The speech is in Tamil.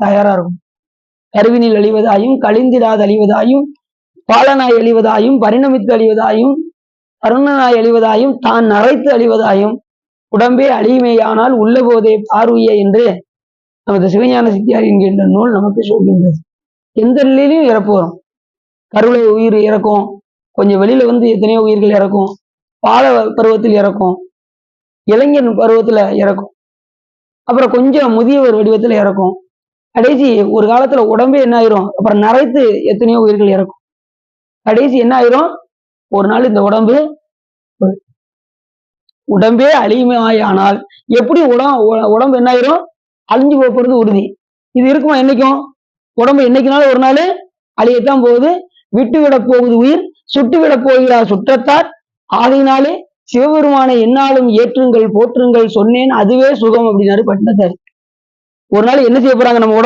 தயாரா இருக்கும். கருவினில் அழிவதாயும், கழிந்திடாது அழிவதாயும், பாலனாய் அழிவதாயும், பரிணமித்து அழிவதாயும், தருணனாய் அழிவதாயும், தான் நரைத்து அழிவதாயும், உடம்பே அழியுமேயானால் உள்ள போதே பார்வைய என்று நமது சிவஞான சித்தியார் என்கின்ற நூல் நமக்கு சொல்கின்றது. எந்த நிலையிலையும் இறப்பு வரும். கருவில உயிர் இறக்கும், கொஞ்சம் வெளியில வந்து எத்தனையோ உயிர்கள் இறக்கும், பால பருவத்தில் இறக்கும், இளைஞர் பருவத்துல இறக்கும், அப்புறம் கொஞ்சம் முதியவர் வடிவத்துல இறக்கும், கடைசி ஒரு காலத்துல உடம்பே என்ன ஆயிரும், அப்புறம் நரைத்து எத்தனையோ உயிர்கள் இறக்கும். கடைசி என்ன ஆயிரும், ஒரு நாள் இந்த உடம்பே அழியுமாயானால் எப்படி உடம்பு என்ன ஆயிரும், அழிஞ்சு போறது உறுதி. இது இருக்குமா என்னைக்கும்? உடம்பு என்னைக்குனாலும் ஒரு நாள் அழியத்தான் போகுது. விட்டுவிட போகுது உயிர், சுட்டுவிட போகிறார் சுற்றத்தார். ஆகையினாலே சிவபெருமானை என்னாலும் ஏற்றுங்கள் போற்றுங்கள் சொன்னேன் அதுவே சுகம் அப்படின்னாரு பட்டினத்தார். ஒரு நாள் என்ன செய்ய போறாங்க நம்ம உடம்பு